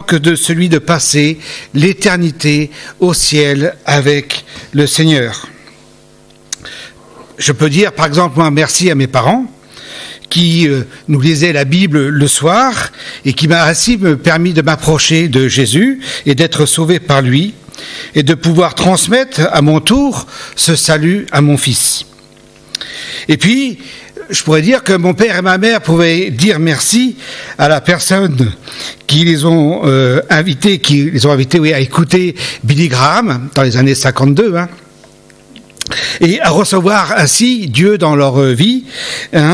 que de celui de passer l'éternité au ciel avec le Seigneur. Je peux dire, par exemple, moi, merci à mes parents qui nous lisaient la Bible le soir et qui m'a ainsi permis de m'approcher de Jésus et d'être sauvé par lui et de pouvoir transmettre à mon tour ce salut à mon fils. Et puis, je pourrais dire que mon père et ma mère pouvaient dire merci à la personne qui les ont invités, à écouter Billy Graham dans les années 52, et à recevoir ainsi Dieu dans leur vie,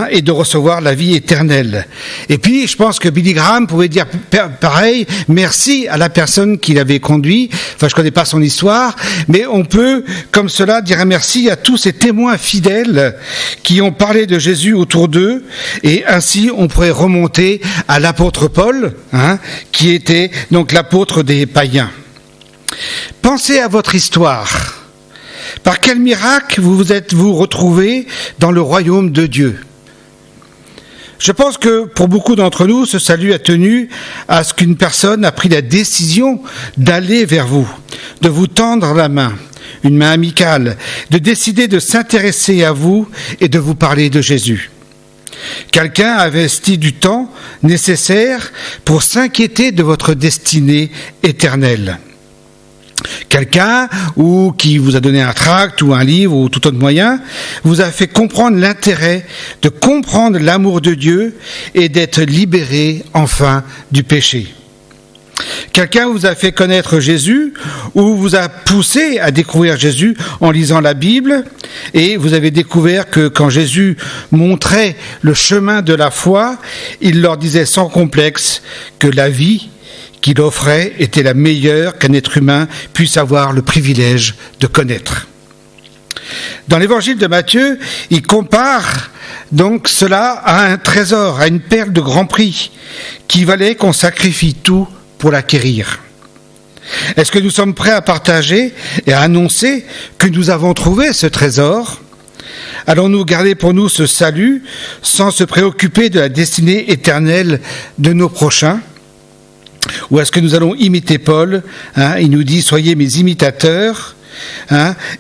et de recevoir la vie éternelle. Et puis, je pense que Billy Graham pouvait dire pareil, merci à la personne qui l'avait conduit. Enfin, je connais pas son histoire, mais on peut, comme cela, dire merci à tous ces témoins fidèles qui ont parlé de Jésus autour d'eux, et ainsi, on pourrait remonter à l'apôtre Paul, qui était donc l'apôtre des païens. Pensez à votre histoire. Par quel miracle vous êtes-vous retrouvés dans le royaume de Dieu ? Je pense que pour beaucoup d'entre nous, ce salut a tenu à ce qu'une personne a pris la décision d'aller vers vous, de vous tendre la main, une main amicale, de décider de s'intéresser à vous et de vous parler de Jésus. Quelqu'un a investi du temps nécessaire pour s'inquiéter de votre destinée éternelle. Quelqu'un qui vous a donné un tract ou un livre ou tout autre moyen vous a fait comprendre l'intérêt de comprendre l'amour de Dieu et d'être libéré enfin du péché. Quelqu'un vous a fait connaître Jésus ou vous a poussé à découvrir Jésus en lisant la Bible et vous avez découvert que quand Jésus montrait le chemin de la foi, il leur disait sans complexe que la vie qu'il offrait était la meilleure qu'un être humain puisse avoir le privilège de connaître. Dans l'évangile de Matthieu, il compare donc cela à un trésor, à une perle de grand prix, qui valait qu'on sacrifie tout pour l'acquérir. Est-ce que nous sommes prêts à partager et à annoncer que nous avons trouvé ce trésor ? Allons-nous garder pour nous ce salut sans se préoccuper de la destinée éternelle de nos prochains ? Ou est-ce que nous allons imiter Paul ? Il nous dit « Soyez mes imitateurs ».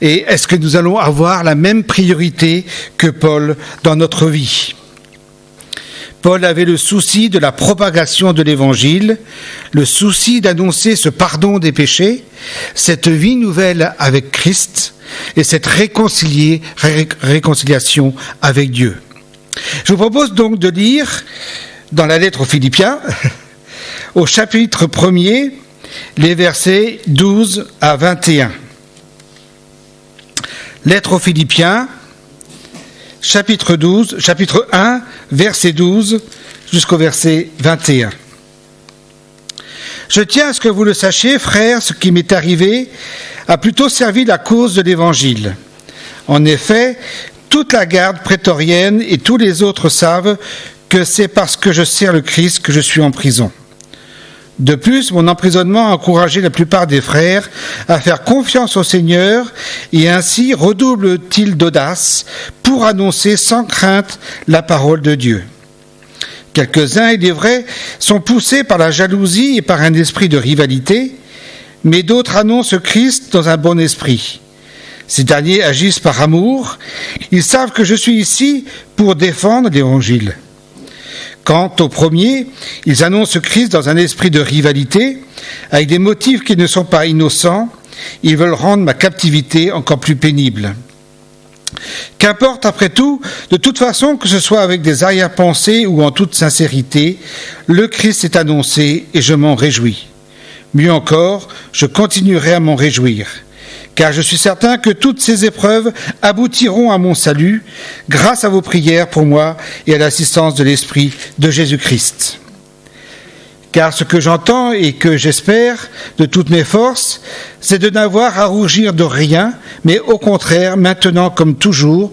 Et est-ce que nous allons avoir la même priorité que Paul dans notre vie ? Paul avait le souci de la propagation de l'Évangile, le souci d'annoncer ce pardon des péchés, cette vie nouvelle avec Christ et cette réconciliation avec Dieu. Je vous propose donc de lire dans la lettre aux Philippiens, au chapitre 1er, les versets 12 à 21. Lettre aux Philippiens, chapitre 1, verset 12 jusqu'au verset 21. Je tiens à ce que vous le sachiez, frères, ce qui m'est arrivé a plutôt servi la cause de l'Évangile. En effet, toute la garde prétorienne et tous les autres savent que c'est parce que je sers le Christ que je suis en prison. De plus, mon emprisonnement a encouragé la plupart des frères à faire confiance au Seigneur et ainsi redouble-t-il d'audace pour annoncer sans crainte la parole de Dieu. Quelques-uns, il est vrai, sont poussés par la jalousie et par un esprit de rivalité, mais d'autres annoncent Christ dans un bon esprit. Ces derniers agissent par amour, ils savent que je suis ici pour défendre l'Évangile. Quant aux premiers, ils annoncent Christ dans un esprit de rivalité, avec des motifs qui ne sont pas innocents. Ils veulent rendre ma captivité encore plus pénible. Qu'importe après tout, de toute façon, que ce soit avec des arrière-pensées ou en toute sincérité, le Christ est annoncé et je m'en réjouis. Mieux encore, je continuerai à m'en réjouir. Car je suis certain que toutes ces épreuves aboutiront à mon salut grâce à vos prières pour moi et à l'assistance de l'Esprit de Jésus-Christ. Car ce que j'entends et que j'espère de toutes mes forces, c'est de n'avoir à rougir de rien, mais au contraire, maintenant comme toujours,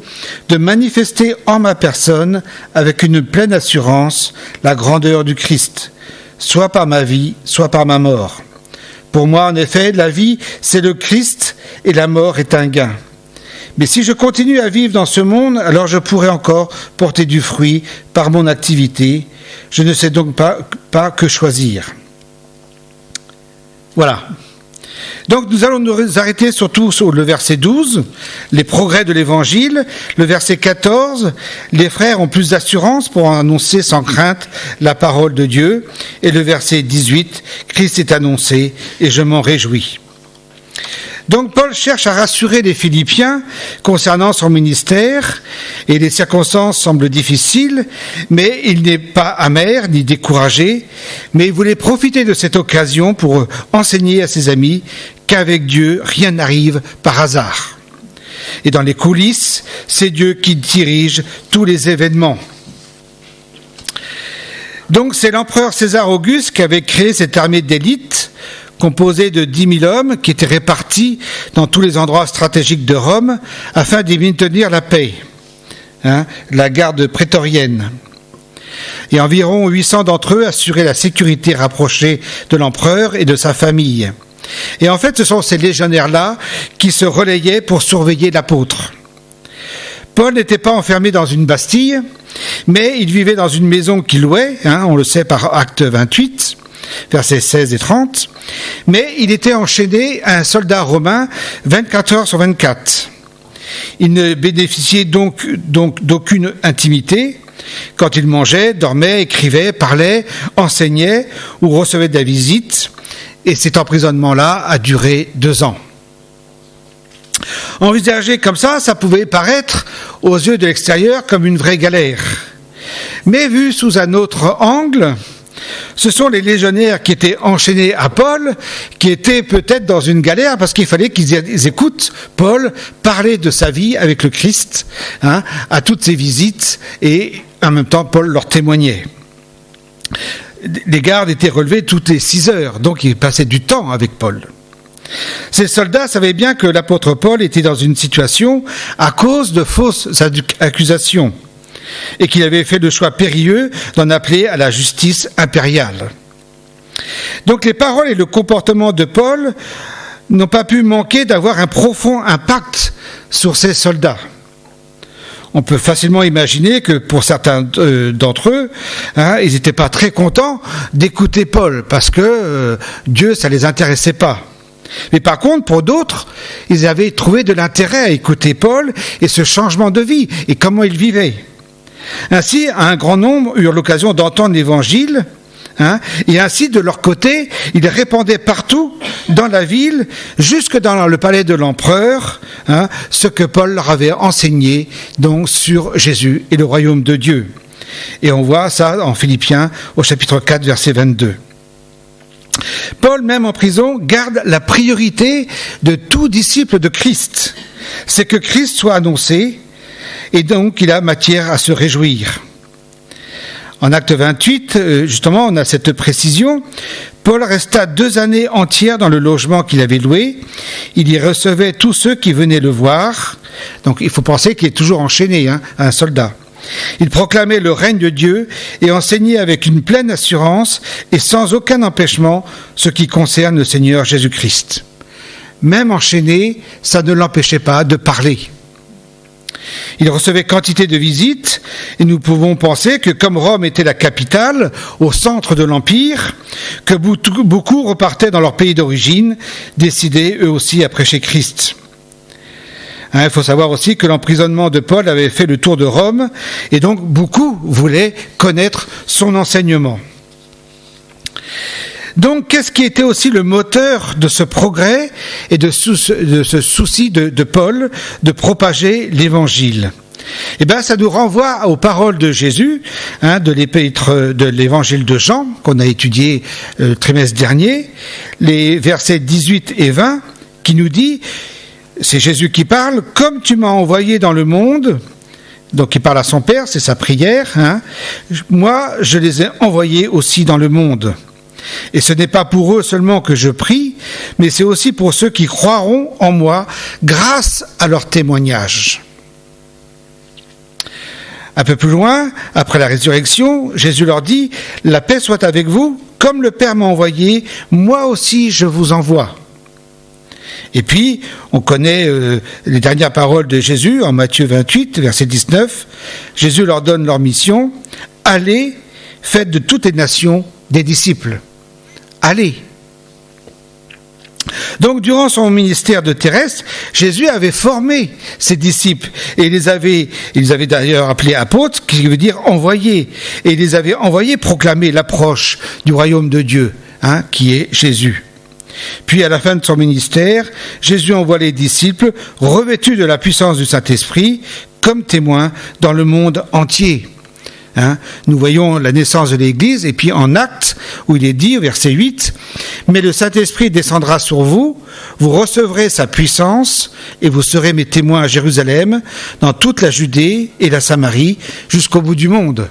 de manifester en ma personne, avec une pleine assurance, la grandeur du Christ, soit par ma vie, soit par ma mort. Pour moi, en effet, la vie, c'est le Christ et la mort est un gain. Mais si je continue à vivre dans ce monde, alors je pourrai encore porter du fruit par mon activité. Je ne sais donc pas que choisir. Voilà. Donc nous allons nous arrêter surtout sur le verset 12, les progrès de l'évangile, le verset 14, les frères ont plus d'assurance pour annoncer sans crainte la parole de Dieu, et le verset 18, Christ est annoncé et je m'en réjouis. Donc Paul cherche à rassurer les Philippiens concernant son ministère et les circonstances semblent difficiles, mais il n'est pas amer ni découragé, mais il voulait profiter de cette occasion pour enseigner à ses amis qu'avec Dieu, rien n'arrive par hasard. Et dans les coulisses, c'est Dieu qui dirige tous les événements. Donc c'est l'empereur César Auguste qui avait créé cette armée d'élite composé de 10 000 hommes qui étaient répartis dans tous les endroits stratégiques de Rome afin d'y maintenir la paix, la garde prétorienne. Et environ 800 d'entre eux assuraient la sécurité rapprochée de l'empereur et de sa famille. Et en fait, ce sont ces légionnaires-là qui se relayaient pour surveiller l'apôtre. Paul n'était pas enfermé dans une bastille, mais il vivait dans une maison qu'il louait, on le sait par Acte 28, versets 16 et 30, mais il était enchaîné à un soldat romain 24 heures sur 24. Il ne bénéficiait donc d'aucune intimité quand il mangeait, dormait, écrivait, parlait, enseignait ou recevait de la visite, et cet emprisonnement-là a duré 2 ans. Envisagé comme ça pouvait paraître aux yeux de l'extérieur comme une vraie galère. Mais vu sous un autre angle, ce sont les légionnaires qui étaient enchaînés à Paul, qui étaient peut-être dans une galère parce qu'il fallait qu'ils écoutent Paul parler de sa vie avec le Christ, à toutes ses visites, et en même temps Paul leur témoignait. Les gardes étaient relevés toutes les 6 heures, donc ils passaient du temps avec Paul. Ces soldats savaient bien que l'apôtre Paul était dans une situation à cause de fausses accusations et qu'il avait fait le choix périlleux d'en appeler à la justice impériale. Donc les paroles et le comportement de Paul n'ont pas pu manquer d'avoir un profond impact sur ces soldats. On peut facilement imaginer que pour certains d'entre eux, ils n'étaient pas très contents d'écouter Paul parce que Dieu, ça ne les intéressait pas. Mais par contre, pour d'autres, ils avaient trouvé de l'intérêt à écouter Paul et ce changement de vie et comment il vivait. Ainsi, un grand nombre eurent l'occasion d'entendre l'Évangile, et ainsi, de leur côté, ils répandaient partout dans la ville, jusque dans le palais de l'empereur, ce que Paul leur avait enseigné donc sur Jésus et le royaume de Dieu. Et on voit ça en Philippiens au chapitre 4, verset 22. Paul, même en prison, garde la priorité de tout disciple de Christ. C'est que Christ soit annoncé, et donc il a matière à se réjouir. En Acte 28, justement, on a cette précision. Paul resta 2 années entières dans le logement qu'il avait loué. Il y recevait tous ceux qui venaient le voir. Donc il faut penser qu'il est toujours enchaîné, un soldat. Il proclamait le règne de Dieu et enseignait avec une pleine assurance et sans aucun empêchement ce qui concerne le Seigneur Jésus-Christ. Même enchaîné, ça ne l'empêchait pas de parler. Il recevait quantité de visites et nous pouvons penser que comme Rome était la capitale, au centre de l'Empire, que beaucoup repartaient dans leur pays d'origine, décidés eux aussi à prêcher Christ. Il faut savoir aussi que l'emprisonnement de Paul avait fait le tour de Rome et donc beaucoup voulaient connaître son enseignement. Donc, qu'est-ce qui était aussi le moteur de ce progrès et de ce souci de Paul de propager l'Évangile ? Eh bien, ça nous renvoie aux paroles de Jésus, de l'épître de l'Évangile de Jean, qu'on a étudié le trimestre dernier, les versets 18 et 20, qui nous dit, c'est Jésus qui parle, « Comme tu m'as envoyé dans le monde », donc il parle à son Père, c'est sa prière, moi, je les ai envoyés aussi dans le monde. Et ce n'est pas pour eux seulement que je prie, mais c'est aussi pour ceux qui croiront en moi grâce à leur témoignage. Un peu plus loin, après la résurrection, Jésus leur dit « La paix soit avec vous, comme le Père m'a envoyé, moi aussi je vous envoie. » Et puis, on connaît les dernières paroles de Jésus en Matthieu 28, verset 19. Jésus leur donne leur mission « Allez, faites de toutes les nations des disciples. » Allez. Donc, durant son ministère de terrestre, Jésus avait formé ses disciples et ils les avait d'ailleurs appelés apôtres, qui veut dire envoyés, et il les avait envoyés proclamer l'approche du royaume de Dieu, qui est Jésus. Puis, à la fin de son ministère, Jésus envoie les disciples revêtus de la puissance du Saint-Esprit comme témoins dans le monde entier. Nous voyons la naissance de l'Église, et puis en Actes, où il est dit, au verset 8, « Mais le Saint-Esprit descendra sur vous, vous recevrez sa puissance, et vous serez mes témoins à Jérusalem, dans toute la Judée et la Samarie, jusqu'au bout du monde. »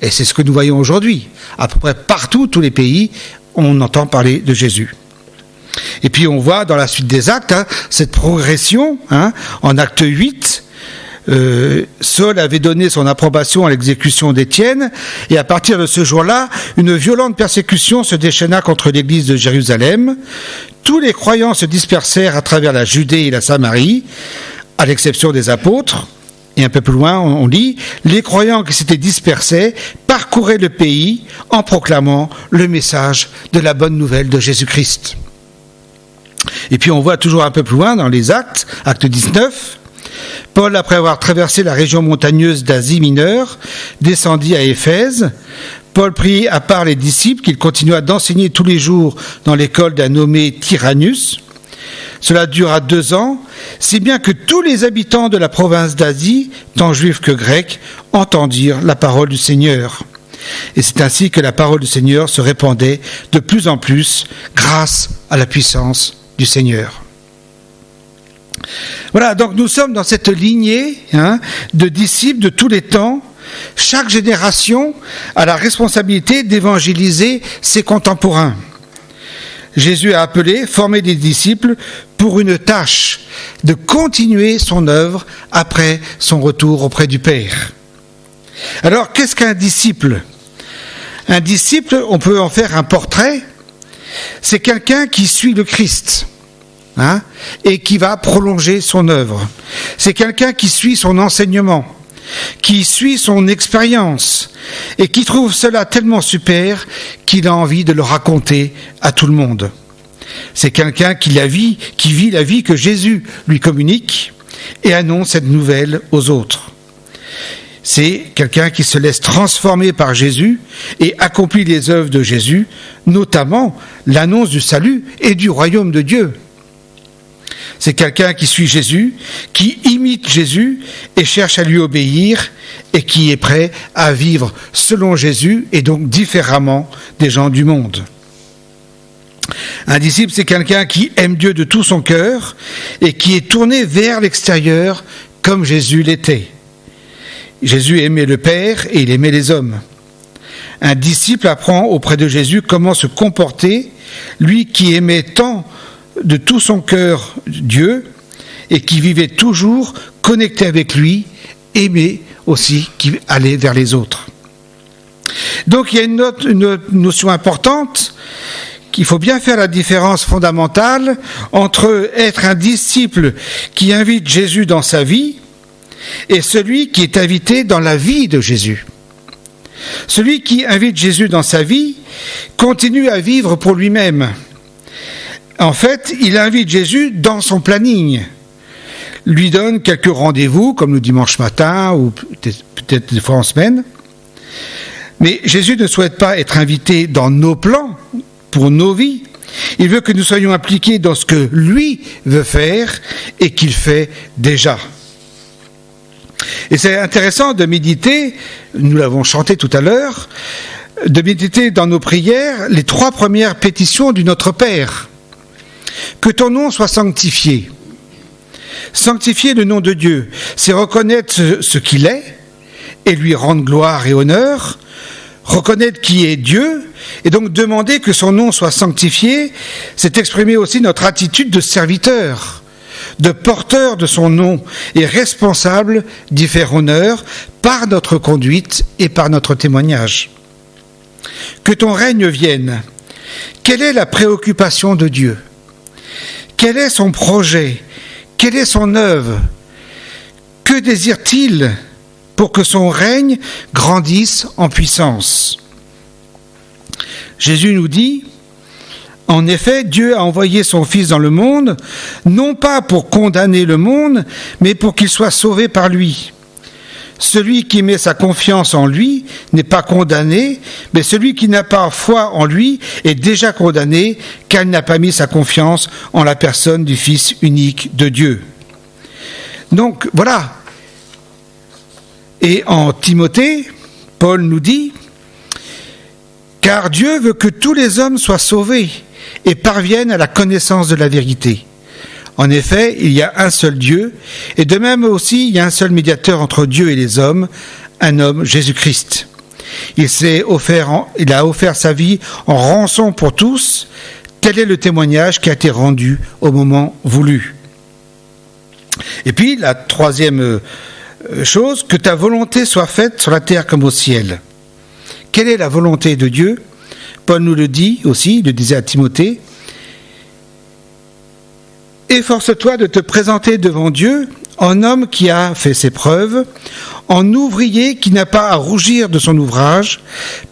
Et c'est ce que nous voyons aujourd'hui. À peu près partout, tous les pays, on entend parler de Jésus. Et puis on voit dans la suite des actes, cette progression, en acte 8, Saul avait donné son approbation à l'exécution d'Étienne, et à partir de ce jour-là, une violente persécution se déchaîna contre l'église de Jérusalem. Tous les croyants se dispersèrent à travers la Judée et la Samarie, à l'exception des apôtres. Et un peu plus loin, on lit, les croyants qui s'étaient dispersés parcouraient le pays en proclamant le message de la bonne nouvelle de Jésus-Christ. Et puis on voit toujours un peu plus loin dans les actes, acte 19, Paul, après avoir traversé la région montagneuse d'Asie mineure, descendit à Éphèse. Paul prit à part les disciples qu'il continua d'enseigner tous les jours dans l'école d'un nommé Tyrannus. Cela dura 2 ans, si bien que tous les habitants de la province d'Asie, tant juifs que grecs, entendirent la parole du Seigneur. Et c'est ainsi que la parole du Seigneur se répandait de plus en plus grâce à la puissance du Seigneur. Voilà, donc nous sommes dans cette lignée de disciples de tous les temps. Chaque génération a la responsabilité d'évangéliser ses contemporains. Jésus a appelé, formé des disciples pour une tâche, de continuer son œuvre après son retour auprès du Père. Alors, qu'est-ce qu'un disciple ? Un disciple, on peut en faire un portrait, c'est quelqu'un qui suit le Christ. Et qui va prolonger son œuvre. C'est quelqu'un qui suit son enseignement, qui suit son expérience et qui trouve cela tellement super qu'il a envie de le raconter à tout le monde. C'est quelqu'un qui vit la vie que Jésus lui communique et annonce cette nouvelle aux autres. C'est quelqu'un qui se laisse transformer par Jésus et accomplit les œuvres de Jésus, notamment l'annonce du salut et du royaume de Dieu. C'est quelqu'un qui suit Jésus, qui imite Jésus et cherche à lui obéir et qui est prêt à vivre selon Jésus et donc différemment des gens du monde. Un disciple, c'est quelqu'un qui aime Dieu de tout son cœur et qui est tourné vers l'extérieur comme Jésus l'était. Jésus aimait le Père et il aimait les hommes. Un disciple apprend auprès de Jésus comment se comporter, lui qui aimait tant de tout son cœur Dieu et qui vivait toujours connecté avec lui, aimé aussi, qui allait vers les autres. Donc il y a une autre notion importante qu'il faut bien faire la différence fondamentale entre être un disciple qui invite Jésus dans sa vie et celui qui est invité dans la vie de Jésus. Celui qui invite Jésus dans sa vie continue à vivre pour lui-même. En fait, il invite Jésus dans son planning, lui donne quelques rendez-vous, comme le dimanche matin ou peut-être des fois en semaine. Mais Jésus ne souhaite pas être invité dans nos plans, pour nos vies. Il veut que nous soyons impliqués dans ce que lui veut faire et qu'il fait déjà. Et c'est intéressant de méditer, nous l'avons chanté tout à l'heure, de méditer dans nos prières les 3 premières pétitions du Notre Père. Que ton nom soit sanctifié. Sanctifier le nom de Dieu, c'est reconnaître ce qu'il est et lui rendre gloire et honneur, reconnaître qui est Dieu et donc demander que son nom soit sanctifié, c'est exprimer aussi notre attitude de serviteur, de porteur de son nom et responsable d'y faire honneur par notre conduite et par notre témoignage. Que ton règne vienne. Quelle est la préoccupation de Dieu ? Quel est son projet ? Quelle est son œuvre ? Que désire-t-il pour que son règne grandisse en puissance ? Jésus nous dit, En effet, Dieu a envoyé son Fils dans le monde, non pas pour condamner le monde, mais pour qu'il soit sauvé par lui. Celui qui met sa confiance en lui n'est pas condamné, mais celui qui n'a pas foi en lui est déjà condamné, car il n'a pas mis sa confiance en la personne du Fils unique de Dieu. Donc voilà. Et en Timothée, Paul nous dit « Car Dieu veut que tous les hommes soient sauvés et parviennent à la connaissance de la vérité. En effet, il y a un seul Dieu, et de même aussi, il y a un seul médiateur entre Dieu et les hommes, un homme, Jésus-Christ. Il a offert sa vie en rançon pour tous. Tel est le témoignage qui a été rendu au moment voulu. » Et puis, la troisième chose, que ta volonté soit faite sur la terre comme au ciel. Quelle est la volonté de Dieu ? Paul nous le dit aussi, il le disait à Timothée. Efforce-toi de te présenter devant Dieu en homme qui a fait ses preuves, en ouvrier qui n'a pas à rougir de son ouvrage,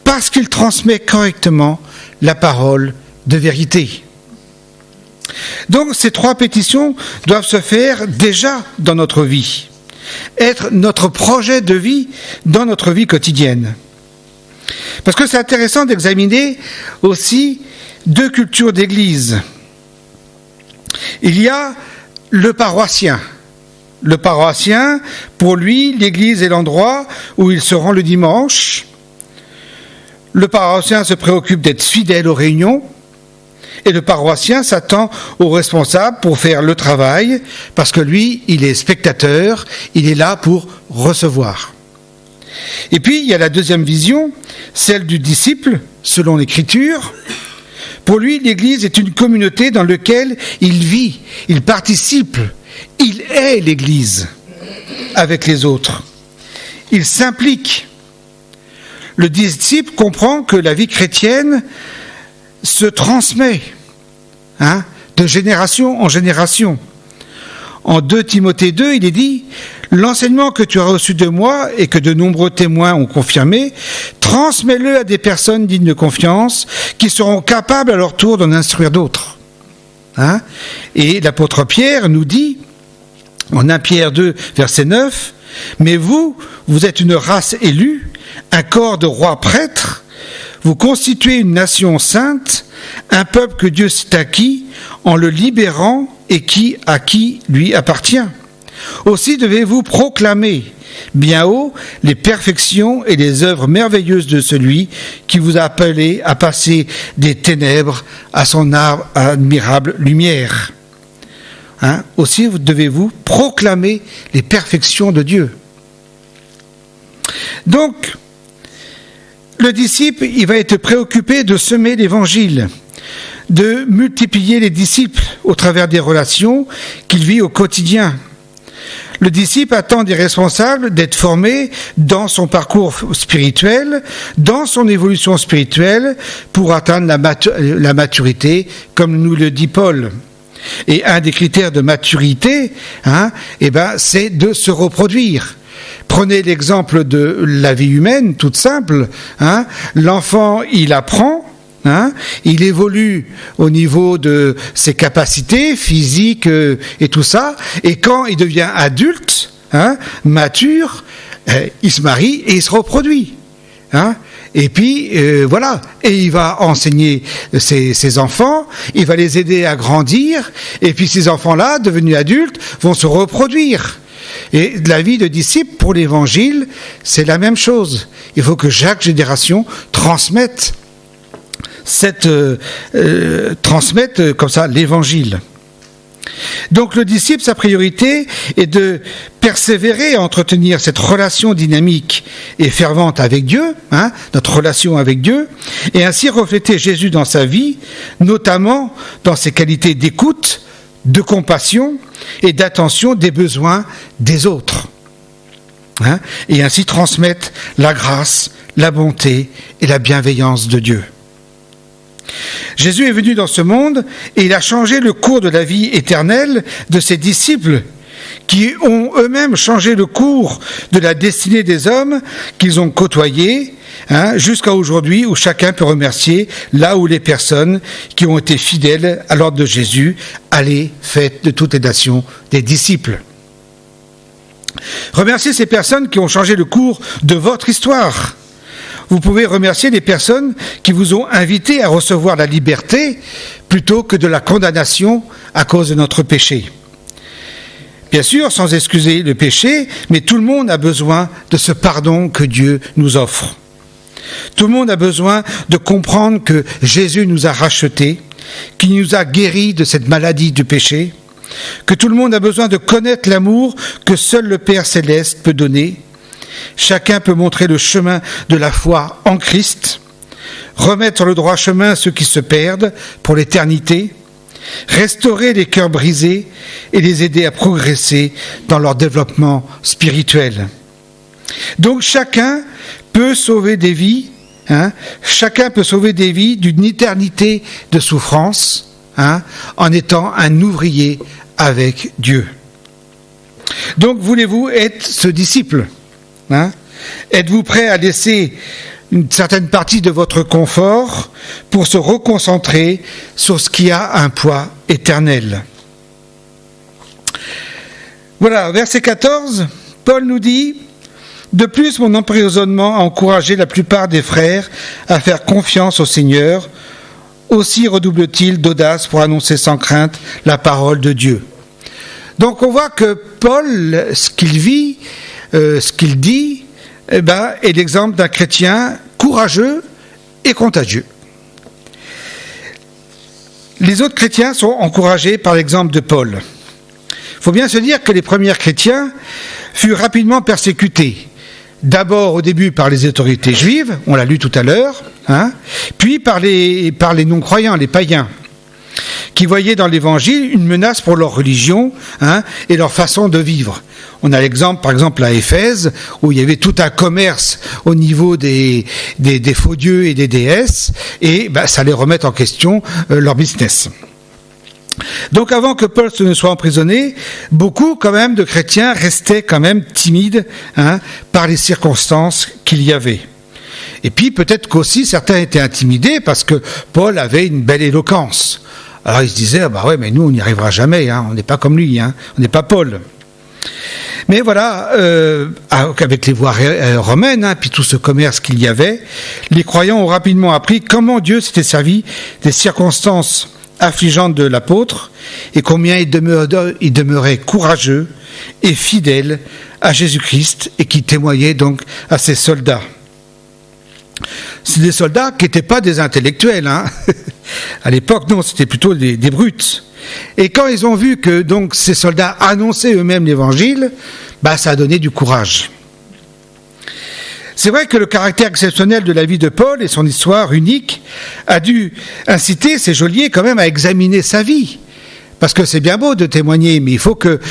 parce qu'il transmet correctement la parole de vérité. Donc ces trois pétitions doivent se faire déjà dans notre vie, être notre projet de vie dans notre vie quotidienne. Parce que c'est intéressant d'examiner aussi deux cultures d'église. Il y a le paroissien. Le paroissien, pour lui, l'église est l'endroit où il se rend le dimanche. Le paroissien se préoccupe d'être fidèle aux réunions. Et le paroissien s'attend au responsable pour faire le travail, parce que lui, il est spectateur, il est là pour recevoir. Et puis, il y a la deuxième vision, celle du disciple, selon l'Écriture. Pour lui, l'Église est une communauté dans laquelle il vit, il participe, il est l'Église avec les autres. Il s'implique. Le disciple comprend que la vie chrétienne se transmet de génération en génération. En 2 Timothée 2, il est dit « L'enseignement que tu as reçu de moi et que de nombreux témoins ont confirmé, transmets-le à des personnes dignes de confiance qui seront capables à leur tour d'en instruire d'autres. » Et l'apôtre Pierre nous dit, en 1 Pierre 2, verset 9, « Mais vous êtes une race élue, un corps de rois prêtres, vous constituez une nation sainte, un peuple que Dieu s'est acquis en le libérant et à qui lui appartient. Aussi devez-vous proclamer bien haut les perfections et les œuvres merveilleuses de celui qui vous a appelé à passer des ténèbres à son admirable lumière. » Aussi devez-vous proclamer les perfections de Dieu. Donc, le disciple, il va être préoccupé de semer l'évangile, de multiplier les disciples au travers des relations qu'il vit au quotidien. Le disciple attend des responsables d'être formés dans son parcours spirituel, dans son évolution spirituelle, pour atteindre la maturité, comme nous le dit Paul. Et un des critères de maturité, c'est de se reproduire. Prenez l'exemple de la vie humaine, toute simple. L'enfant, il apprend, il évolue au niveau de ses capacités physiques et tout ça. Et quand il devient adulte, mature, il se marie et il se reproduit. Et puis, voilà. Et il va enseigner ses enfants, il va les aider à grandir. Et puis ces enfants-là, devenus adultes, vont se reproduire. Et la vie de disciple pour l'évangile, c'est la même chose. Il faut que chaque génération transmette comme ça l'évangile. Donc le disciple, sa priorité est de persévérer à entretenir cette relation dynamique et fervente avec Dieu, notre relation avec Dieu, et ainsi refléter Jésus dans sa vie, notamment dans ses qualités d'écoute, de compassion et d'attention des besoins des autres. Et ainsi transmettre la grâce, la bonté et la bienveillance de Dieu. Jésus est venu dans ce monde et il a changé le cours de la vie éternelle de ses disciples qui ont eux-mêmes changé le cours de la destinée des hommes qu'ils ont côtoyés, jusqu'à aujourd'hui où chacun peut remercier là où les personnes qui ont été fidèles à l'ordre de Jésus, allez, faites de toutes les nations des disciples. Remerciez ces personnes qui ont changé le cours de votre histoire. Vous pouvez remercier les personnes qui vous ont invité à recevoir la liberté plutôt que de la condamnation à cause de notre péché. Bien sûr, sans excuser le péché, mais tout le monde a besoin de ce pardon que Dieu nous offre. Tout le monde a besoin de comprendre que Jésus nous a rachetés, qu'il nous a guéris de cette maladie du péché, que tout le monde a besoin de connaître l'amour que seul le Père Céleste peut donner. Chacun peut montrer le chemin de la foi en Christ, remettre sur le droit chemin ceux qui se perdent pour l'éternité, restaurer les cœurs brisés et les aider à progresser dans leur développement spirituel. Donc chacun peut sauver des vies, chacun peut sauver des vies d'une éternité de souffrance, en étant un ouvrier avec Dieu. Donc voulez-vous être ce disciple ? Êtes-vous prêt à laisser une certaine partie de votre confort pour se reconcentrer sur ce qui a un poids éternel ? Voilà, verset 14, Paul nous dit « De plus, mon emprisonnement a encouragé la plupart des frères à faire confiance au Seigneur. Aussi redouble-t-il d'audace pour annoncer sans crainte la parole de Dieu. » Donc on voit que Paul, ce qu'il vit, ce qu'il dit, est l'exemple d'un chrétien courageux et contagieux. Les autres chrétiens sont encouragés par l'exemple de Paul. Il faut bien se dire que les premiers chrétiens furent rapidement persécutés. D'abord au début par les autorités juives, on l'a lu tout à l'heure, puis par les non-croyants, les païens, qui voyaient dans l'Évangile une menace pour leur religion et leur façon de vivre. On a l'exemple, par exemple, à Éphèse, où il y avait tout un commerce au niveau des faux dieux et des déesses, et ça allait remettre en question leur business. Donc avant que Paul ne soit emprisonné, beaucoup quand même de chrétiens restaient quand même timides par les circonstances qu'il y avait. Et puis peut-être qu'aussi certains étaient intimidés parce que Paul avait une belle éloquence. Alors ils se disaient, ouais, mais nous on n'y arrivera jamais, on n'est pas comme lui, on n'est pas Paul. Mais voilà, avec les voies romaines, puis tout ce commerce qu'il y avait, les croyants ont rapidement appris comment Dieu s'était servi des circonstances affligeante de l'apôtre et combien il demeurait courageux et fidèle à Jésus-Christ et qui témoignait donc à ses soldats. C'est des soldats qui n'étaient pas des intellectuels. À l'époque, non, c'était plutôt des brutes. Et quand ils ont vu que donc ces soldats annonçaient eux-mêmes l'évangile, ça a donné du courage. C'est vrai que le caractère exceptionnel de la vie de Paul et son histoire unique a dû inciter ces geôliers quand même à examiner sa vie. Parce que c'est bien beau de témoigner, mais il faut que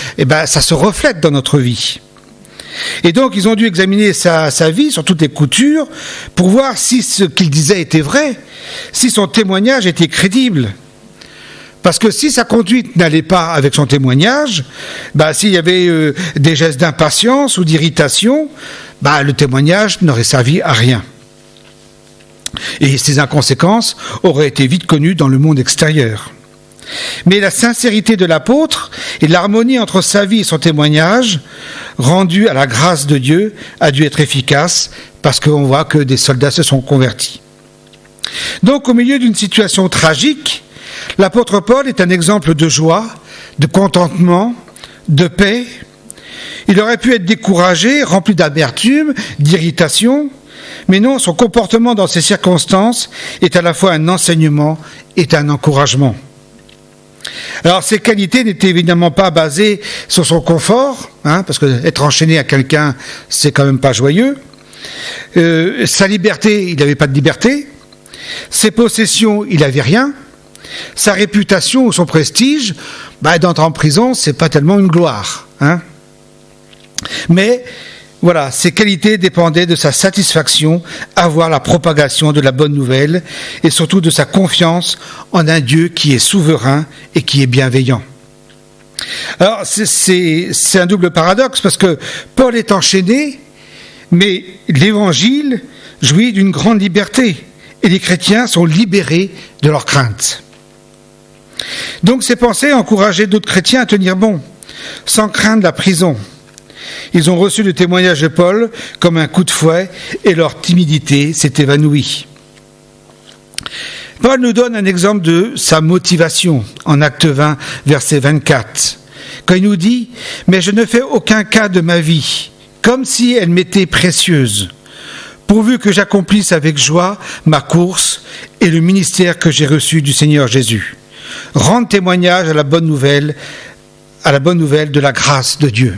ça se reflète dans notre vie. Et donc ils ont dû examiner sa vie sur toutes les coutures pour voir si ce qu'il disait était vrai, si son témoignage était crédible. Parce que si sa conduite n'allait pas avec son témoignage, s'il y avait des gestes d'impatience ou d'irritation, le témoignage n'aurait servi à rien. Et ses inconséquences auraient été vite connues dans le monde extérieur. Mais la sincérité de l'apôtre et l'harmonie entre sa vie et son témoignage, rendue à la grâce de Dieu, a dû être efficace parce qu'on voit que des soldats se sont convertis. Donc, au milieu d'une situation tragique, l'apôtre Paul est un exemple de joie, de contentement, de paix. Il aurait pu être découragé, rempli d'amertume, d'irritation, mais non, son comportement dans ces circonstances est à la fois un enseignement et un encouragement. Alors, ses qualités n'étaient évidemment pas basées sur son confort, parce que être enchaîné à quelqu'un, c'est quand même pas joyeux. Sa liberté, il n'avait pas de liberté. Ses possessions, il n'avait rien. Sa réputation ou son prestige, d'entrer en prison, c'est pas tellement une gloire. Mais voilà, ses qualités dépendaient de sa satisfaction à voir la propagation de la bonne nouvelle et surtout de sa confiance en un Dieu qui est souverain et qui est bienveillant. Alors, c'est un double paradoxe, parce que Paul est enchaîné, mais l'Évangile jouit d'une grande liberté, et les chrétiens sont libérés de leurs craintes. Donc ces pensées encourageaient d'autres chrétiens à tenir bon, sans craindre la prison. Ils ont reçu le témoignage de Paul comme un coup de fouet, et leur timidité s'est évanouie. Paul nous donne un exemple de sa motivation en Acte 20, verset 24, quand il nous dit « Mais je ne fais aucun cas de ma vie, comme si elle m'était précieuse, pourvu que j'accomplisse avec joie ma course et le ministère que j'ai reçu du Seigneur Jésus. Rendre témoignage à la bonne nouvelle de la grâce de Dieu. »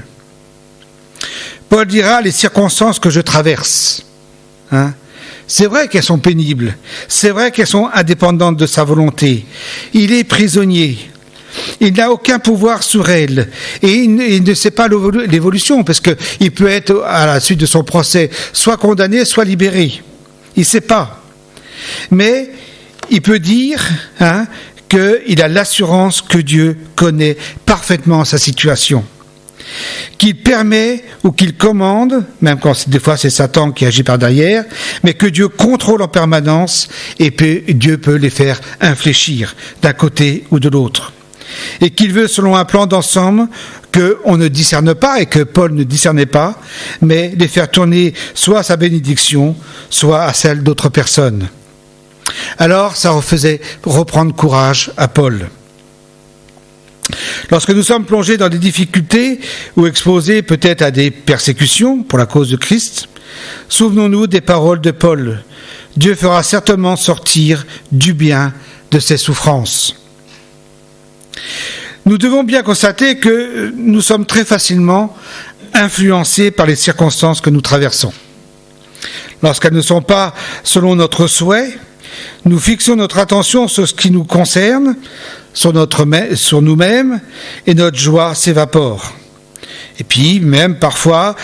Paul dira « Les circonstances que je traverse, c'est vrai qu'elles sont pénibles, c'est vrai qu'elles sont indépendantes de sa volonté. Il est prisonnier, il n'a aucun pouvoir sur elles, et il ne sait pas l'évolution, parce qu'il peut être, à la suite de son procès, soit condamné, soit libéré. Il ne sait pas. Mais il peut dire qu'il a l'assurance que Dieu connaît parfaitement sa situation, qu'il permet ou qu'il commande, même quand des fois c'est Satan qui agit par derrière, mais que Dieu contrôle en permanence, et Dieu peut les faire infléchir d'un côté ou de l'autre. Et qu'il veut, selon un plan d'ensemble, qu'on ne discerne pas, et que Paul ne discernait pas, mais les faire tourner soit à sa bénédiction, soit à celle d'autres personnes. Alors ça faisait reprendre courage à Paul. Lorsque nous sommes plongés dans des difficultés ou exposés peut-être à des persécutions pour la cause de Christ, souvenons-nous des paroles de Paul. Dieu fera certainement sortir du bien de ses souffrances. Nous devons bien constater que nous sommes très facilement influencés par les circonstances que nous traversons. Lorsqu'elles ne sont pas selon notre souhait, nous fixons notre attention sur ce qui nous concerne, sur nous-mêmes, et notre joie s'évapore. Et puis, même parfois,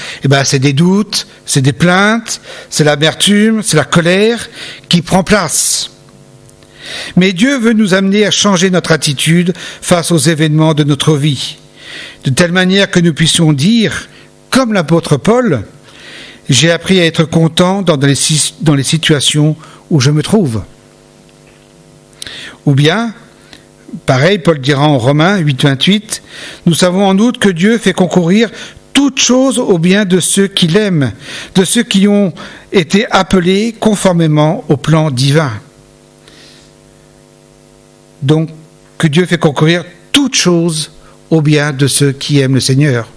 c'est des doutes, c'est des plaintes, c'est l'amertume, c'est la colère qui prend place. Mais Dieu veut nous amener à changer notre attitude face aux événements de notre vie, de telle manière que nous puissions dire, comme l'apôtre Paul, « J'ai appris à être content dans les situations où je me trouve. » Ou bien, pareil, Paul dira en Romains 8, 28, « Nous savons en outre que Dieu fait concourir toutes choses au bien de ceux qui l'aiment, de ceux qui ont été appelés conformément au plan divin. » Donc, que Dieu fait concourir toutes choses au bien de ceux qui aiment le Seigneur.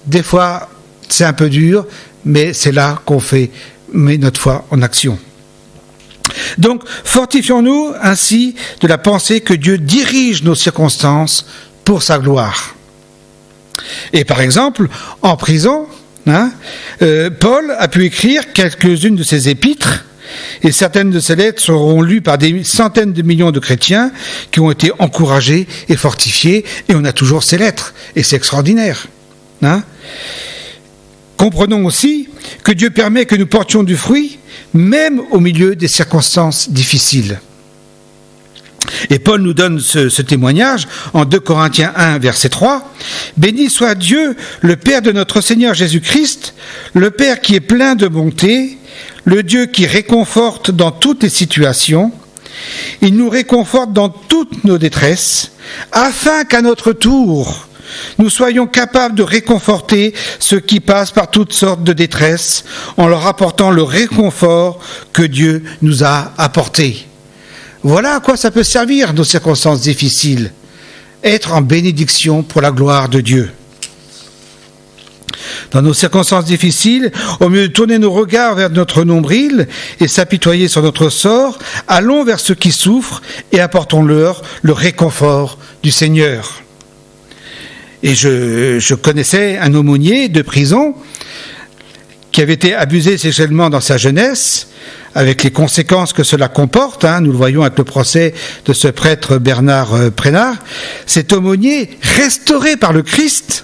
Des fois, c'est un peu dur, mais c'est là qu'on met notre foi en action. Donc, fortifions-nous ainsi de la pensée que Dieu dirige nos circonstances pour sa gloire. Et par exemple, en prison, Paul a pu écrire quelques-unes de ses épîtres, et certaines de ces lettres seront lues par des centaines de millions de chrétiens qui ont été encouragés et fortifiés, et on a toujours ces lettres, et c'est extraordinaire. Comprenons aussi que Dieu permet que nous portions du fruit, même au milieu des circonstances difficiles. Et Paul nous donne ce témoignage en 2 Corinthiens 1, verset 3. « Béni soit Dieu, le Père de notre Seigneur Jésus-Christ, le Père qui est plein de bonté, le Dieu qui réconforte dans toutes les situations. Il nous réconforte dans toutes nos détresses, afin qu'à notre tour, nous soyons capables de réconforter ceux qui passent par toutes sortes de détresse, en leur apportant le réconfort que Dieu nous a apporté. » Voilà à quoi ça peut servir nos circonstances difficiles. Être en bénédiction pour la gloire de Dieu. Dans nos circonstances difficiles, au lieu de tourner nos regards vers notre nombril et s'apitoyer sur notre sort, allons vers ceux qui souffrent et apportons-leur le réconfort du Seigneur. Et je connaissais un aumônier de prison qui avait été abusé sexuellement dans sa jeunesse, avec les conséquences que cela comporte, nous le voyons avec le procès de ce prêtre Bernard Prénat. Cet aumônier, restauré par le Christ,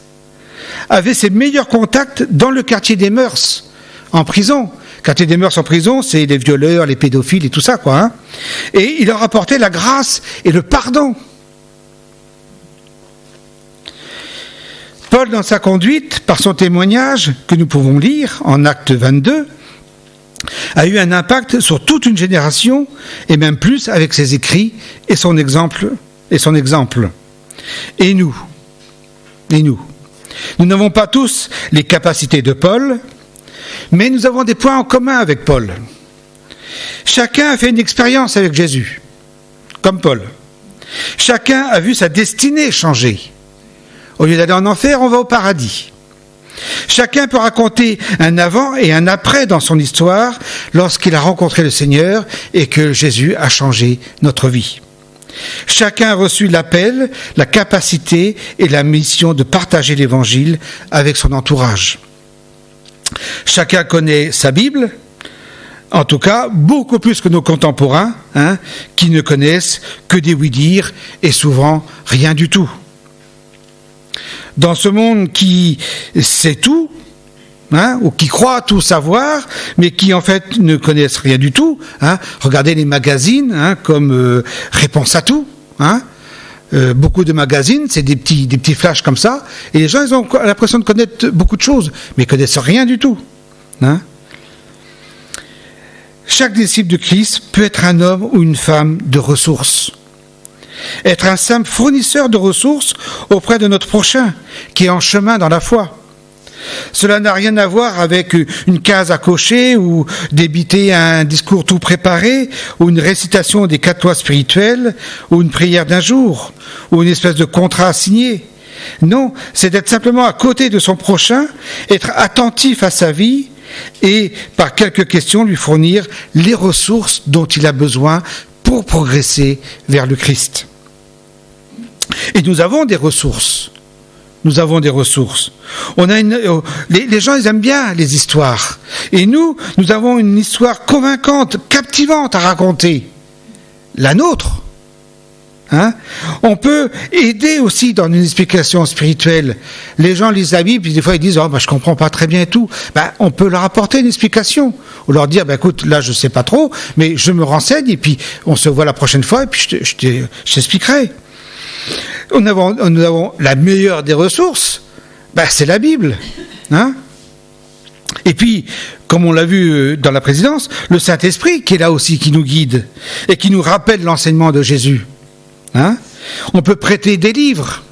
avait ses meilleurs contacts dans le quartier des mœurs, en prison. Quartier des mœurs en prison, c'est les violeurs, les pédophiles et tout ça, Et il leur apportait la grâce et le pardon. Paul, dans sa conduite, par son témoignage, que nous pouvons lire en Acte 22, a eu un impact sur toute une génération, et même plus avec ses écrits et son exemple. Et nous, nous n'avons pas tous les capacités de Paul, mais nous avons des points en commun avec Paul. Chacun a fait une expérience avec Jésus, comme Paul. Chacun a vu sa destinée changer. Au lieu d'aller en enfer, on va au paradis. Chacun peut raconter un avant et un après dans son histoire lorsqu'il a rencontré le Seigneur et que Jésus a changé notre vie. Chacun a reçu l'appel, la capacité et la mission de partager l'Évangile avec son entourage. Chacun connaît sa Bible, en tout cas beaucoup plus que nos contemporains, qui ne connaissent que des oui-dire et souvent rien du tout. Dans ce monde qui sait tout, ou qui croit tout savoir, mais qui en fait ne connaissent rien du tout. Regardez les magazines comme Réponse à tout. Beaucoup de magazines, c'est des petits flashs comme ça, et les gens ils ont l'impression de connaître beaucoup de choses, mais ils connaissent rien du tout. Chaque disciple de Christ peut être un homme ou une femme de ressources. Être un simple fournisseur de ressources auprès de notre prochain, qui est en chemin dans la foi. Cela n'a rien à voir avec une case à cocher ou débiter un discours tout préparé ou une récitation des 4 lois spirituelles ou une prière d'un jour ou une espèce de contrat à signer. Non, c'est d'être simplement à côté de son prochain, être attentif à sa vie et par quelques questions lui fournir les ressources dont il a besoin pour progresser vers le Christ. Et nous avons des ressources. Nous avons des ressources. Les gens, ils aiment bien les histoires. Et nous avons une histoire convaincante, captivante à raconter. La nôtre. On peut aider aussi dans une explication spirituelle. Les gens lisent la Bible, puis des fois ils disent « je comprends pas très bien tout ». On peut leur apporter une explication. Ou leur dire « écoute, là je sais pas trop, mais je me renseigne et puis on se voit la prochaine fois et puis je t'expliquerai ». Nous avons la meilleure des ressources, c'est la Bible. Et puis, comme on l'a vu dans la présidence, le Saint-Esprit qui est là aussi, qui nous guide et qui nous rappelle l'enseignement de Jésus. On peut prêter des livres.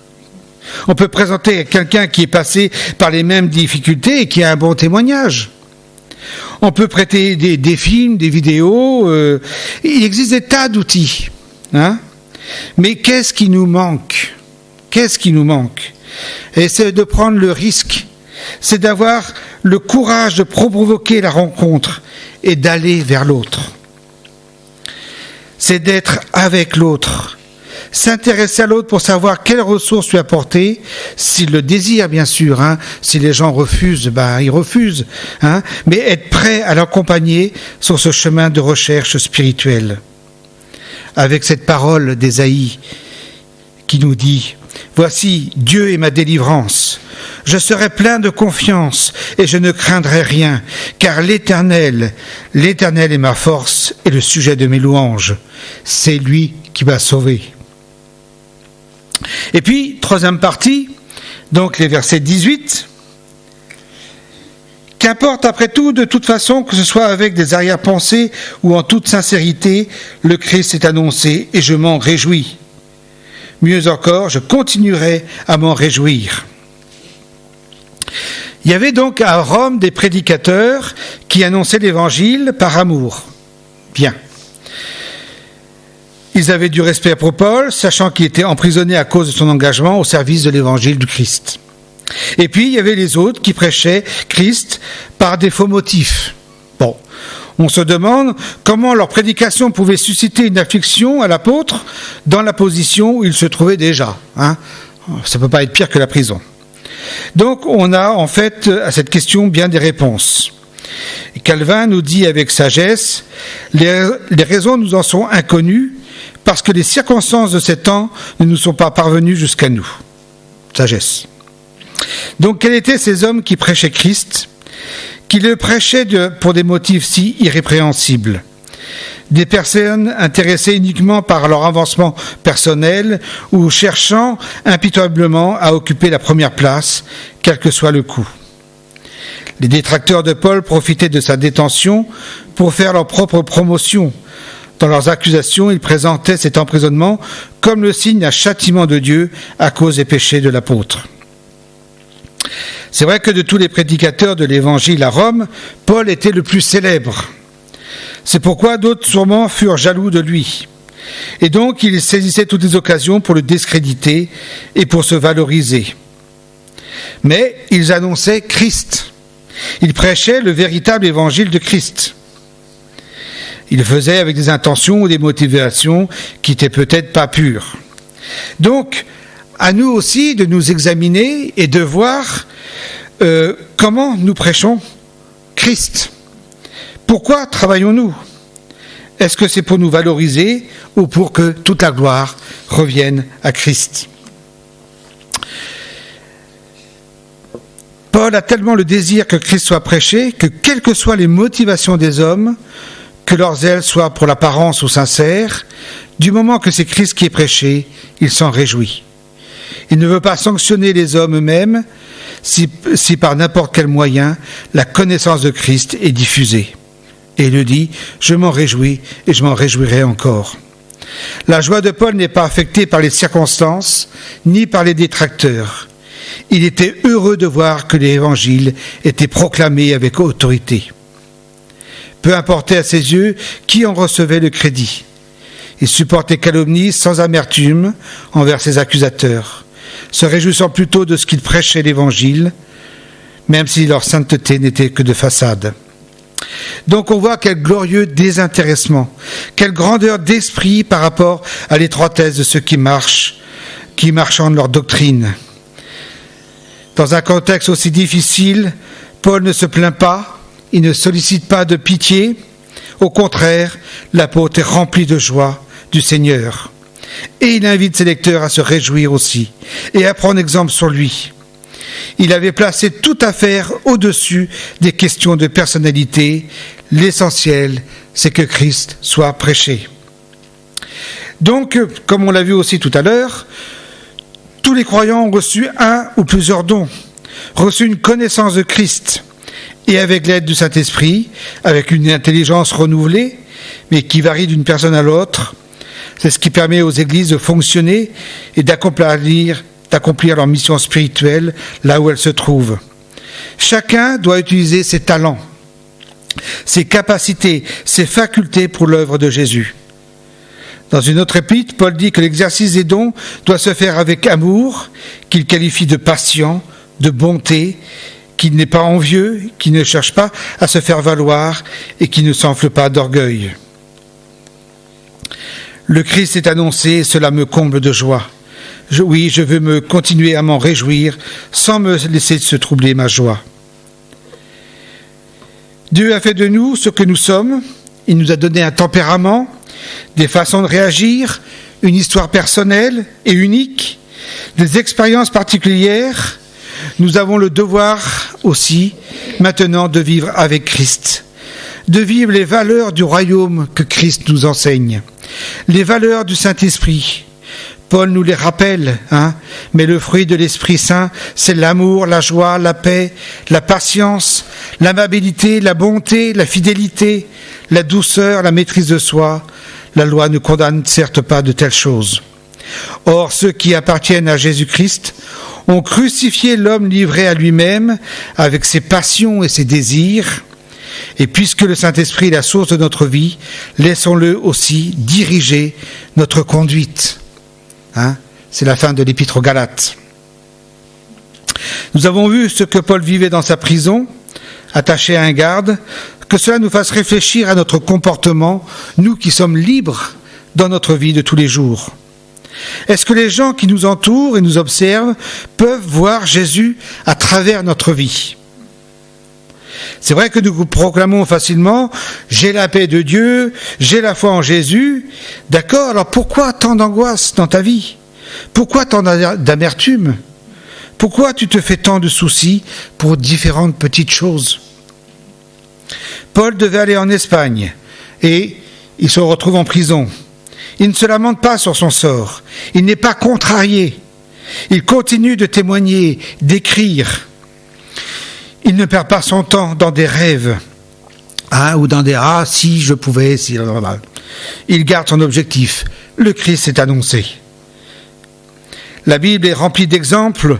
On peut présenter quelqu'un qui est passé par les mêmes difficultés et qui a un bon témoignage. On peut prêter des films, des vidéos. Il existe des tas d'outils. Mais qu'est-ce qui nous manque ? Qu'est-ce qui nous manque ? Et c'est de prendre le risque. C'est d'avoir le courage de provoquer la rencontre et d'aller vers l'autre. C'est d'être avec l'autre. S'intéresser à l'autre pour savoir quelles ressources lui apporter, s'il le désire bien sûr. Si les gens refusent, ils refusent. Mais être prêt à l'accompagner sur ce chemin de recherche spirituelle. Avec cette parole d'Ésaïe qui nous dit « Voici, Dieu est ma délivrance. Je serai plein de confiance et je ne craindrai rien, car l'Éternel est ma force et le sujet de mes louanges. C'est lui qui m'a sauvé. » Et puis, troisième partie, donc les versets 18. Qu'importe après tout, de toute façon, que ce soit avec des arrière-pensées ou en toute sincérité, le Christ est annoncé et je m'en réjouis. Mieux encore, je continuerai à m'en réjouir. Il y avait donc à Rome des prédicateurs qui annonçaient l'Évangile par amour. Bien. Ils avaient du respect pour Paul, sachant qu'il était emprisonné à cause de son engagement au service de l'Évangile du Christ. Et puis, il y avait les autres qui prêchaient Christ par des faux motifs. Bon, on se demande comment leur prédication pouvait susciter une affliction à l'apôtre dans la position où il se trouvait déjà. Ça ne peut pas être pire que la prison. Donc, on a en fait à cette question bien des réponses. Et Calvin nous dit avec sagesse, les raisons nous en sont inconnues parce que les circonstances de ces temps ne nous sont pas parvenues jusqu'à nous. Sagesse. Donc, quels étaient ces hommes qui prêchaient Christ, qui le prêchaient pour des motifs si irrépréhensibles ? des personnes intéressées uniquement par leur avancement personnel ou cherchant impitoyablement à occuper la première place, quel que soit le coût. Les détracteurs de Paul profitaient de sa détention pour faire leur propre promotion. Dans leurs accusations, ils présentaient cet emprisonnement comme le signe d'un châtiment de Dieu à cause des péchés de l'apôtre. C'est vrai que de tous les prédicateurs de l'Évangile à Rome, Paul était le plus célèbre. C'est pourquoi d'autres sûrement furent jaloux de lui. Et donc ils saisissaient toutes les occasions pour le discréditer et pour se valoriser. Mais ils annonçaient Christ. Ils prêchaient le véritable évangile de Christ. Ils le faisaient avec des intentions ou des motivations qui n'étaient peut-être pas pures. Donc, à nous aussi de nous examiner et de voir comment nous prêchons Christ. Pourquoi travaillons-nous ? Est-ce que c'est pour nous valoriser ou pour que toute la gloire revienne à Christ ? Paul a tellement le désir que Christ soit prêché que quelles que soient les motivations des hommes, que leur zèle soit pour l'apparence ou sincère, du moment que c'est Christ qui est prêché, il s'en réjouit. Il ne veut pas sanctionner les hommes eux-mêmes si par n'importe quel moyen la connaissance de Christ est diffusée. Et il le dit, je m'en réjouis et je m'en réjouirai encore. La joie de Paul n'est pas affectée par les circonstances ni par les détracteurs. Il était heureux de voir que l'évangile était proclamé avec autorité. Peu importait à ses yeux qui en recevait le crédit. Il supportait calomnies sans amertume envers ses accusateurs, se réjouissant plutôt de ce qu'ils prêchaient l'évangile, même si leur sainteté n'était que de façade. Donc on voit quel glorieux désintéressement, quelle grandeur d'esprit par rapport à l'étroitesse de ceux qui marchandent leur doctrine. Dans un contexte aussi difficile, Paul ne se plaint pas, il ne sollicite pas de pitié. Au contraire, l'apôtre est rempli de joie du Seigneur. Et il invite ses lecteurs à se réjouir aussi et à prendre exemple sur lui. Il avait placé toute affaire au-dessus des questions de personnalité. L'essentiel, c'est que Christ soit prêché. Donc, comme on l'a vu aussi tout à l'heure, tous les croyants ont reçu un ou plusieurs dons, reçu une connaissance de Christ, et avec l'aide du Saint-Esprit, avec une intelligence renouvelée, mais qui varie d'une personne à l'autre. C'est ce qui permet aux églises de fonctionner et d'accomplir leur mission spirituelle là où elles se trouvent. Chacun doit utiliser ses talents, ses capacités, ses facultés pour l'œuvre de Jésus. Dans une autre épître, Paul dit que l'exercice des dons doit se faire avec amour, qu'il qualifie de patient, de bonté, qu'il n'est pas envieux, qu'il ne cherche pas à se faire valoir et qu'il ne s'enfle pas d'orgueil. Le Christ est annoncé et cela me comble de joie. Je veux me continuer à m'en réjouir sans me laisser se troubler ma joie. Dieu a fait de nous ce que nous sommes. Il nous a donné un tempérament, des façons de réagir, une histoire personnelle et unique, des expériences particulières. Nous avons le devoir aussi maintenant de vivre avec Christ, de vivre les valeurs du royaume que Christ nous enseigne, les valeurs du Saint-Esprit. Paul nous les rappelle, mais le fruit de l'Esprit Saint, c'est l'amour, la joie, la paix, la patience, l'amabilité, la bonté, la fidélité, la douceur, la maîtrise de soi. La loi ne condamne certes pas de telles choses. Or, ceux qui appartiennent à Jésus-Christ ont crucifié l'homme livré à lui-même avec ses passions et ses désirs. Et puisque le Saint-Esprit est la source de notre vie, laissons-le aussi diriger notre conduite. C'est la fin de l'épître aux Galates. Nous avons vu ce que Paul vivait dans sa prison, attaché à un garde, que cela nous fasse réfléchir à notre comportement, nous qui sommes libres dans notre vie de tous les jours. Est-ce que les gens qui nous entourent et nous observent peuvent voir Jésus à travers notre vie ? C'est vrai que nous proclamons facilement « j'ai la paix de Dieu, j'ai la foi en Jésus ». D'accord, alors pourquoi tant d'angoisse dans ta vie ? Pourquoi tant d'amertume ? Pourquoi tu te fais tant de soucis pour différentes petites choses ? Paul devait aller en Espagne et il se retrouve en prison. Il ne se lamente pas sur son sort. Il n'est pas contrarié. Il continue de témoigner, d'écrire. Il ne perd pas son temps dans des rêves, ou dans des « ah, si je pouvais, si... » Il garde son objectif. Le Christ est annoncé. La Bible est remplie d'exemples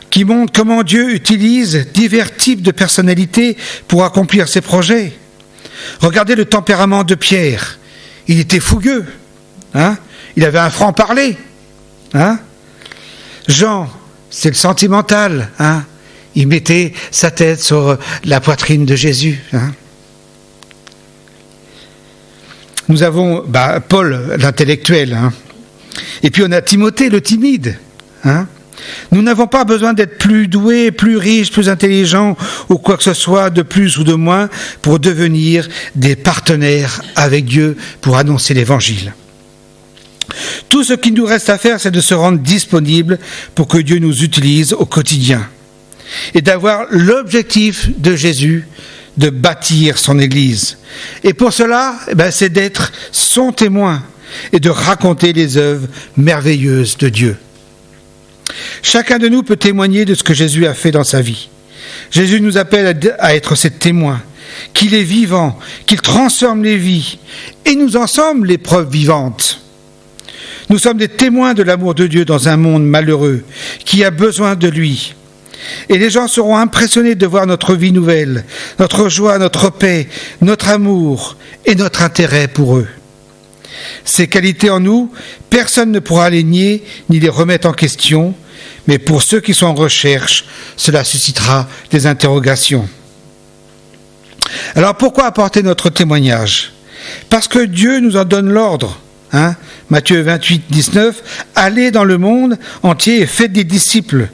qui montrent comment Dieu utilise divers types de personnalités pour accomplir ses projets. Regardez le tempérament de Pierre. Il était fougueux. Il avait un franc-parler. Jean, c'est le sentimental. Il mettait sa tête sur la poitrine de Jésus. Nous avons Paul, l'intellectuel. Et puis on a Timothée, le timide. Nous n'avons pas besoin d'être plus doués, plus riches, plus intelligents ou quoi que ce soit de plus ou de moins pour devenir des partenaires avec Dieu pour annoncer l'Évangile. Tout ce qu'il nous reste à faire, c'est de se rendre disponible pour que Dieu nous utilise au quotidien et d'avoir l'objectif de Jésus de bâtir son Église. Et pour cela, c'est d'être son témoin et de raconter les œuvres merveilleuses de Dieu. Chacun de nous peut témoigner de ce que Jésus a fait dans sa vie. Jésus nous appelle à être ses témoins, qu'il est vivant, qu'il transforme les vies, et nous en sommes les preuves vivantes. Nous sommes des témoins de l'amour de Dieu dans un monde malheureux, qui a besoin de lui. Et les gens seront impressionnés de voir notre vie nouvelle, notre joie, notre paix, notre amour et notre intérêt pour eux. Ces qualités en nous, personne ne pourra les nier ni les remettre en question, mais pour ceux qui sont en recherche, cela suscitera des interrogations. Alors pourquoi apporter notre témoignage ? Parce que Dieu nous en donne l'ordre. Matthieu 28, 19, « Allez dans le monde entier et faites des disciples ».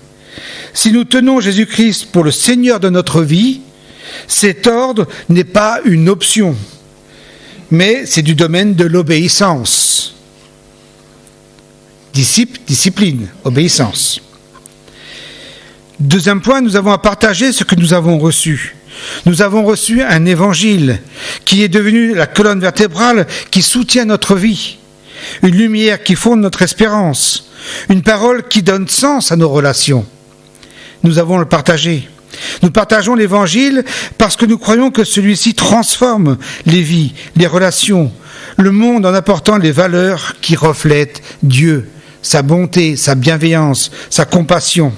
Si nous tenons Jésus-Christ pour le Seigneur de notre vie, cet ordre n'est pas une option, mais c'est du domaine de l'obéissance. Discipline, obéissance. Deuxième point, nous avons à partager ce que nous avons reçu. Nous avons reçu un évangile qui est devenu la colonne vertébrale qui soutient notre vie, une lumière qui fonde notre espérance, une parole qui donne sens à nos relations. Nous avons le partagé. Nous partageons l'évangile parce que nous croyons que celui-ci transforme les vies, les relations, le monde en apportant les valeurs qui reflètent Dieu, sa bonté, sa bienveillance, sa compassion.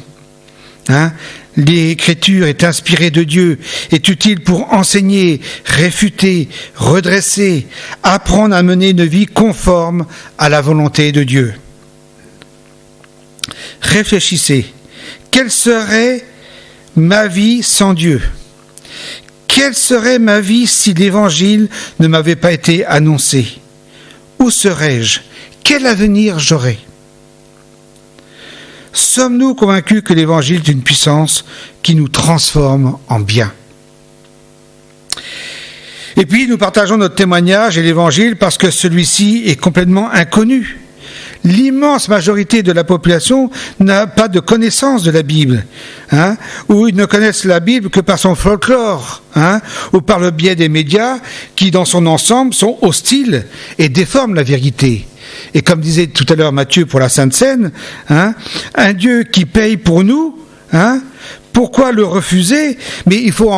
L'écriture est inspirée de Dieu, est utile pour enseigner, réfuter, redresser, apprendre à mener une vie conforme à la volonté de Dieu. Réfléchissez. Quelle serait ma vie sans Dieu ? Quelle serait ma vie si l'Évangile ne m'avait pas été annoncé ? Où serais-je ? Quel avenir j'aurais ? Sommes-nous convaincus que l'Évangile est une puissance qui nous transforme en bien ? Et puis, nous partageons notre témoignage et l'Évangile parce que celui-ci est complètement inconnu. L'immense majorité de la population n'a pas de connaissance de la Bible, ou ils ne connaissent la Bible que par son folklore, ou par le biais des médias qui, dans son ensemble, sont hostiles et déforment la vérité. Et comme disait tout à l'heure Matthieu pour la Sainte Seine, un Dieu qui paye pour nous, pourquoi le refuser ? Mais il faut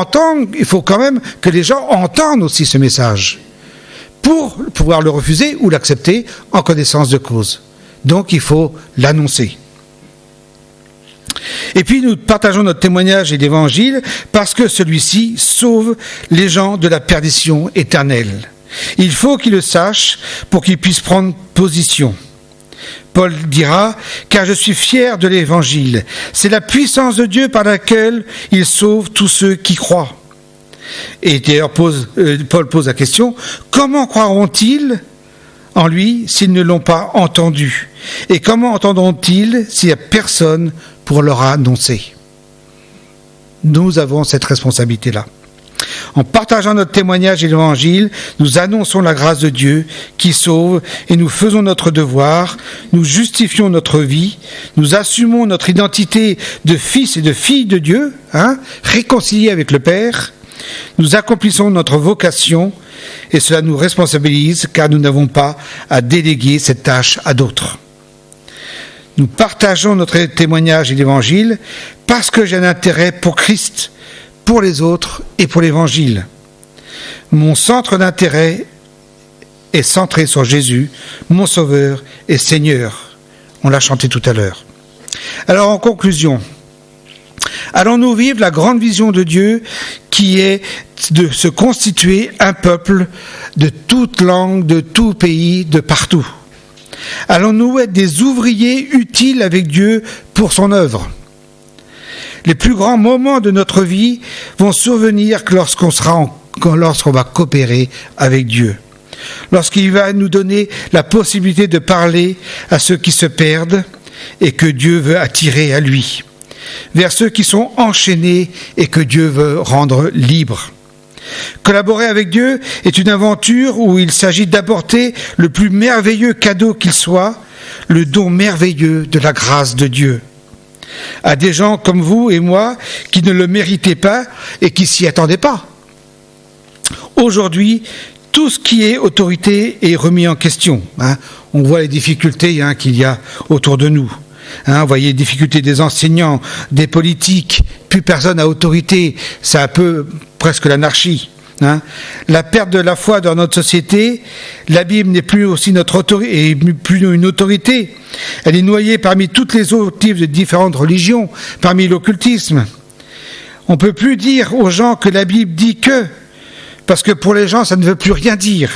quand même que les gens entendent aussi ce message pour pouvoir le refuser ou l'accepter en connaissance de cause. Donc il faut l'annoncer. Et puis nous partageons notre témoignage et l'évangile parce que celui-ci sauve les gens de la perdition éternelle. Il faut qu'ils le sachent pour qu'ils puissent prendre position. Paul dira « Car je suis fier de l'évangile. C'est la puissance de Dieu par laquelle il sauve tous ceux qui croient. » Et d'ailleurs, Paul pose la question, comment croiront-ils en lui s'ils ne l'ont pas entendu ? Et comment entendront-ils s'il n'y a personne pour leur annoncer ? Nous avons cette responsabilité-là. En partageant notre témoignage et l'évangile, nous annonçons la grâce de Dieu qui sauve et nous faisons notre devoir, nous justifions notre vie, nous assumons notre identité de fils et de filles de Dieu, réconciliés avec le Père, Nous accomplissons notre vocation et cela nous responsabilise car nous n'avons pas à déléguer cette tâche à d'autres. Nous partageons notre témoignage et l'Évangile parce que j'ai un intérêt pour Christ, pour les autres et pour l'Évangile. Mon centre d'intérêt est centré sur Jésus, mon Sauveur et Seigneur. On l'a chanté tout à l'heure. Alors en conclusion, allons-nous vivre la grande vision de Dieu qui est de se constituer un peuple de toute langue, de tout pays, de partout? Allons-nous être des ouvriers utiles avec Dieu pour son œuvre? Les plus grands moments de notre vie vont survenir lorsqu'on va coopérer avec Dieu. Lorsqu'il va nous donner la possibilité de parler à ceux qui se perdent et que Dieu veut attirer à lui, vers ceux qui sont enchaînés et que Dieu veut rendre libres. Collaborer avec Dieu est une aventure où il s'agit d'apporter le plus merveilleux cadeau qu'il soit, le don merveilleux de la grâce de Dieu, à des gens comme vous et moi qui ne le méritaient pas et qui s'y attendaient pas. Aujourd'hui, tout ce qui est autorité est remis en question. On voit les difficultés qu'il y a autour de nous. Vous voyez les difficultés des enseignants, des politiques, plus personne n'a autorité, c'est un peu presque l'anarchie. La perte de la foi dans notre société, la Bible n'est plus aussi notre autorité, et plus une autorité. Elle est noyée parmi toutes les autres types de différentes religions, parmi l'occultisme. On ne peut plus dire aux gens que la Bible dit que, parce que pour les gens, ça ne veut plus rien dire.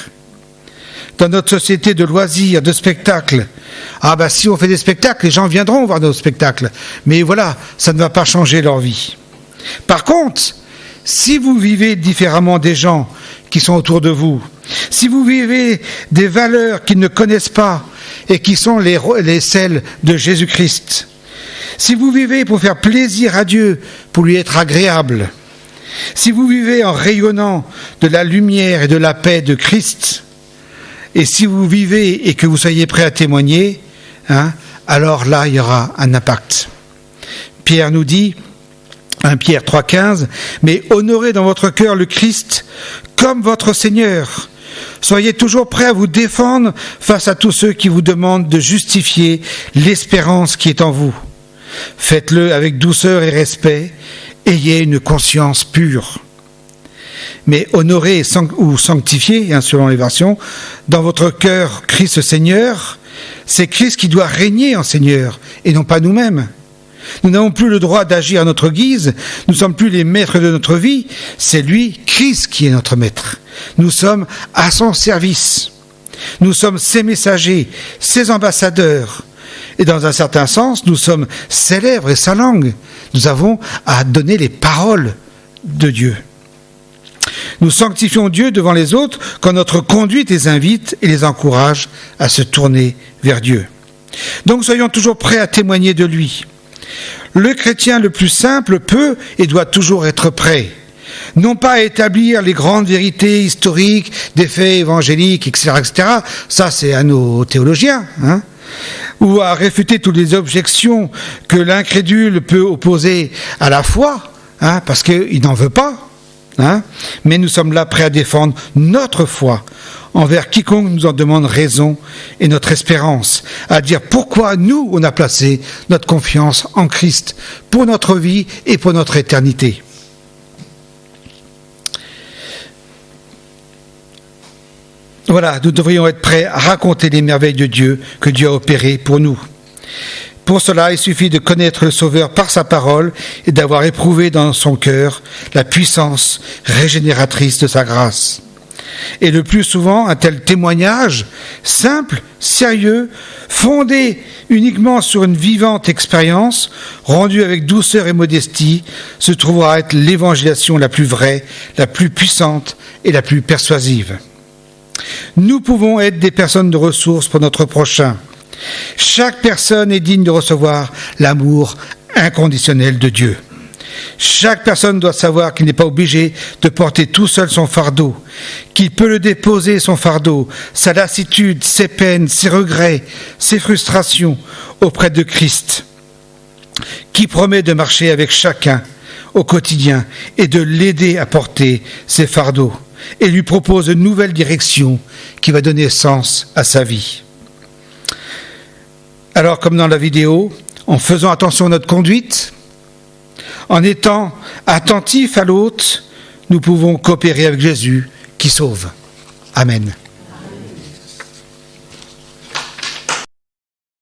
Dans notre société de loisirs, de spectacles, si on fait des spectacles, les gens viendront voir nos spectacles. Mais voilà, ça ne va pas changer leur vie. Par contre, si vous vivez différemment des gens qui sont autour de vous, si vous vivez des valeurs qu'ils ne connaissent pas et qui sont celles de Jésus-Christ, si vous vivez pour faire plaisir à Dieu, pour lui être agréable, si vous vivez en rayonnant de la lumière et de la paix de Christ, et si vous vivez et que vous soyez prêts à témoigner, alors là, il y aura un impact. Pierre nous dit, 1 Pierre 3,15, « Mais honorez dans votre cœur le Christ comme votre Seigneur. Soyez toujours prêts à vous défendre face à tous ceux qui vous demandent de justifier l'espérance qui est en vous. Faites-le avec douceur et respect. Ayez une conscience pure. » Mais honorer ou sanctifier, selon les versions, dans votre cœur Christ Seigneur, c'est Christ qui doit régner en Seigneur, et non pas nous-mêmes. Nous n'avons plus le droit d'agir à notre guise, nous ne sommes plus les maîtres de notre vie, c'est lui, Christ, qui est notre maître. Nous sommes à son service. Nous sommes ses messagers, ses ambassadeurs. Et dans un certain sens, nous sommes ses lèvres et sa langue. Nous avons à donner les paroles de Dieu. Nous sanctifions Dieu devant les autres quand notre conduite les invite et les encourage à se tourner vers Dieu. Donc soyons toujours prêts à témoigner de lui. Le chrétien le plus simple peut et doit toujours être prêt. Non pas à établir les grandes vérités historiques, des faits évangéliques, etc., etc. Ça, c'est à nos théologiens, ou à réfuter toutes les objections que l'incrédule peut opposer à la foi, parce qu'il n'en veut pas. Mais nous sommes là prêts à défendre notre foi envers quiconque nous en demande raison et notre espérance, à dire pourquoi nous, on a placé notre confiance en Christ pour notre vie et pour notre éternité. Voilà, nous devrions être prêts à raconter les merveilles de Dieu que Dieu a opérées pour nous. Pour cela, il suffit de connaître le Sauveur par sa parole et d'avoir éprouvé dans son cœur la puissance régénératrice de sa grâce. Et le plus souvent, un tel témoignage, simple, sérieux, fondé uniquement sur une vivante expérience, rendue avec douceur et modestie, se trouvera être l'évangélisation la plus vraie, la plus puissante et la plus persuasive. Nous pouvons être des personnes de ressources pour notre prochain. Chaque personne est digne de recevoir l'amour inconditionnel de Dieu. Chaque personne doit savoir qu'il n'est pas obligé de porter tout seul son fardeau, qu'il peut le déposer son fardeau, sa lassitude, ses peines, ses regrets, ses frustrations auprès de Christ, qui promet de marcher avec chacun au quotidien et de l'aider à porter ses fardeaux et lui propose une nouvelle direction qui va donner sens à sa vie. Alors, comme dans la vidéo, en faisant attention à notre conduite, en étant attentifs à l'autre, nous pouvons coopérer avec Jésus qui sauve. Amen.